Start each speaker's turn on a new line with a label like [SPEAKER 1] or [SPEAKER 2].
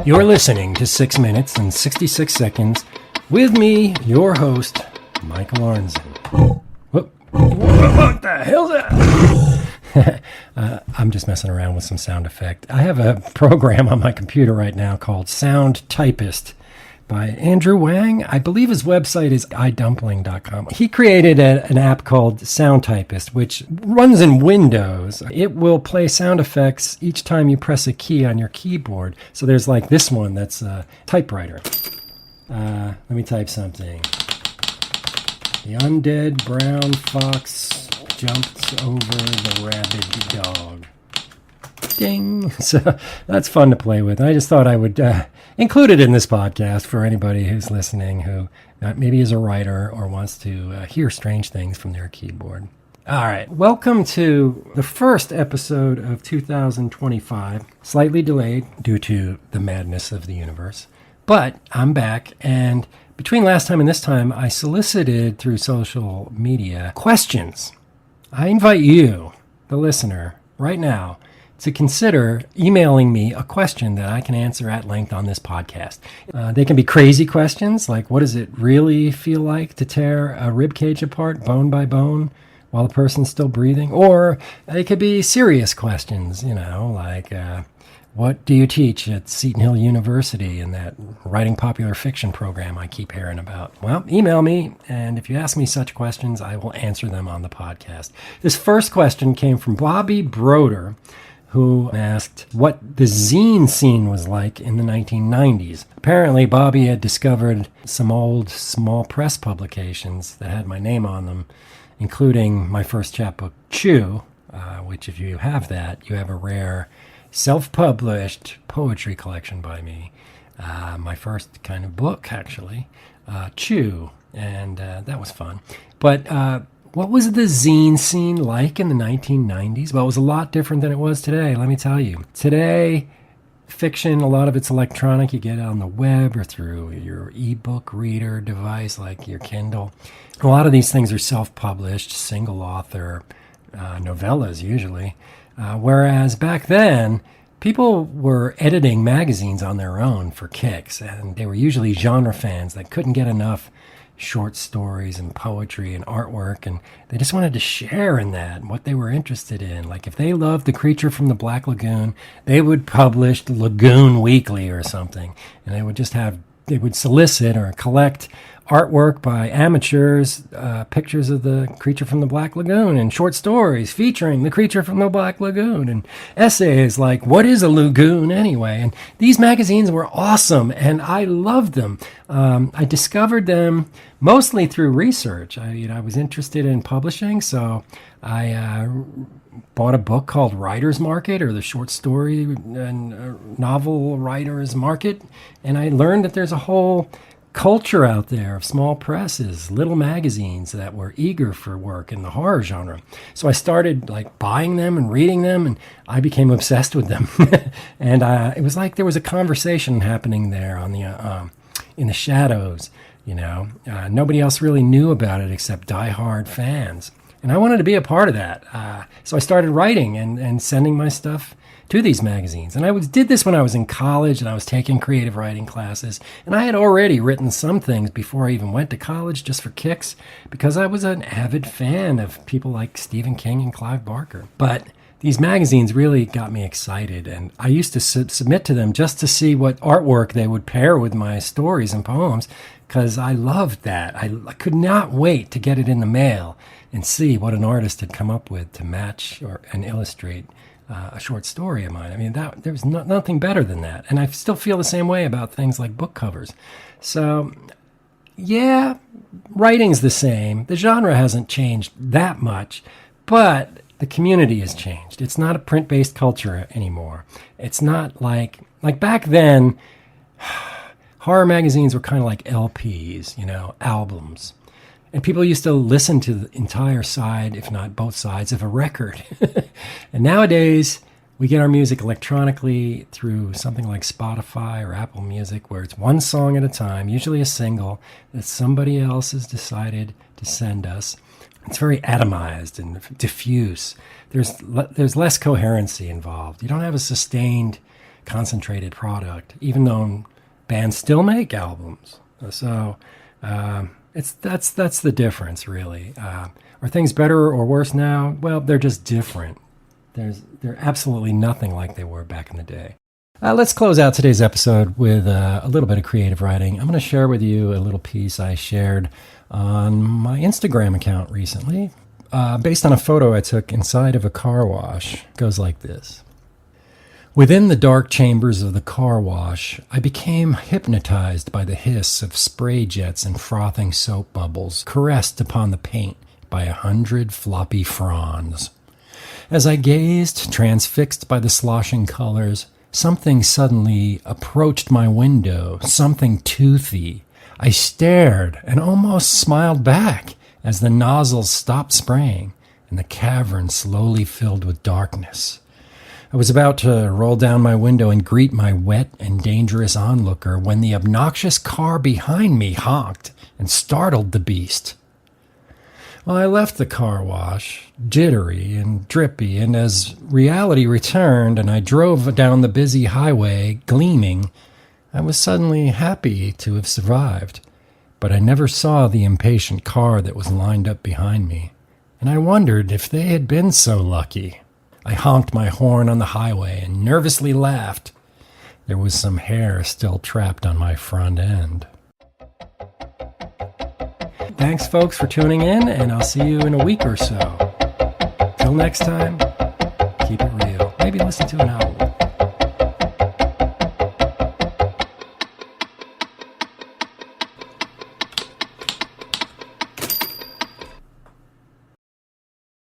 [SPEAKER 1] You're listening to 6 Minutes and 66 Seconds with me, your host, Michael Arnzen. What the hell's that? I'm just messing around with some sound effect. I have a program on my computer right now called Sound Typist by Andrew Wang. I believe his website is idumpling.com. He created an app called Sound Typist, which runs in Windows. It will play sound effects each time you press a key on your keyboard. So there's like this one that's a typewriter. Let me type something. The undead brown fox jumped over the rabid dog. Ding! So that's fun to play with. I just thought I would include it in this podcast for anybody who's listening who maybe is a writer or wants to hear strange things from their keyboard. All right. Welcome to the first episode of 2025. Slightly delayed due to the madness of the universe. But I'm back, and between last time and this time, I solicited through social media questions. I invite you, the listener, right now, to consider emailing me a question that I can answer at length on this podcast. They can be crazy questions, like what does it really feel like to tear a rib cage apart bone by bone while the person's still breathing? Or they could be serious questions, like what do you teach at Seton Hill University in that writing popular fiction program I keep hearing about? Well, email me, and if you ask me such questions, I will answer them on the podcast. This first question came from Bobby Broder, who asked what the zine scene was like in the 1990s. Apparently, Bobby had discovered some old small press publications that had my name on them, including my first chapbook, Chew, which if you have that, you have a rare self-published poetry collection by me. My first kind of book, actually, Chew, and that was fun. But what was the zine scene like in the 1990s? Well, it was a lot different than it was today, let me tell you. Today, fiction, a lot of it's electronic. You get it on the web or through your ebook reader device like your Kindle. A lot of these things are self-published, single author novellas usually. Whereas back then, people were editing magazines on their own for kicks, and they were usually genre fans that couldn't get enough short stories and poetry and artwork, and they just wanted to share in that, what they were interested in. Like if they loved The Creature from the Black Lagoon, they would publish Lagoon Weekly or something, and they would solicit or collect artwork by amateurs, pictures of the creature from the Black Lagoon, and short stories featuring the creature from the Black Lagoon, and essays like, what is a lagoon anyway? And these magazines were awesome, and I loved them. I discovered them mostly through research. I was interested in publishing, so I bought a book called Writer's Market, or the short story and novel writer's market, and I learned that there's a whole culture out there of small presses, little magazines that were eager for work in the horror genre. So I started buying them and reading them, and I became obsessed with them. And it was like there was a conversation happening there on the in the shadows. Nobody else really knew about it except diehard fans, and I wanted to be a part of that. So I started writing and sending my stuff to these magazines. And I did this when I was in college and I was taking creative writing classes. And I had already written some things before I even went to college just for kicks, because I was an avid fan of people like Stephen King and Clive Barker. But these magazines really got me excited, and I used to submit to them just to see what artwork they would pair with my stories and poems, because I loved that. I could not wait to get it in the mail and see what an artist had come up with to match and illustrate a short story of mine. I mean, there's nothing better than that. And I still feel the same way about things like book covers. So, yeah, writing's the same. The genre hasn't changed that much, but the community has changed. It's not a print-based culture anymore. It's not like back then, horror magazines were kind of like LPs, albums. And people used to listen to the entire side, if not both sides, of a record. And nowadays, we get our music electronically through something like Spotify or Apple Music, where it's one song at a time, usually a single, that somebody else has decided to send us. It's very atomized and diffuse. There's less coherency involved. You don't have a sustained concentrated product, even though bands still make albums. So that's the difference, really. Are things better or worse now? Well, they're just different. They're absolutely nothing like they were back in the day. Let's close out today's episode with a little bit of creative writing. I'm going to share with you a little piece I shared on my Instagram account recently, based on a photo I took inside of a car wash. It goes like this. Within the dark chambers of the car wash, I became hypnotized by the hiss of spray jets and frothing soap bubbles caressed upon the paint by 100 floppy fronds. As I gazed, transfixed by the sloshing colors, something suddenly approached my window, something toothy. I stared and almost smiled back as the nozzles stopped spraying and the cavern slowly filled with darkness. I was about to roll down my window and greet my wet and dangerous onlooker when the obnoxious car behind me honked and startled the beast. Well, I left the car wash, jittery and drippy, and as reality returned and I drove down the busy highway, gleaming, I was suddenly happy to have survived. But I never saw the impatient car that was lined up behind me, and I wondered if they had been so lucky. I honked my horn on the highway and nervously laughed. There was some hair still trapped on my front end. Thanks, folks, for tuning in, and I'll see you in a week or so. Till next time, keep it real. Maybe listen to an album.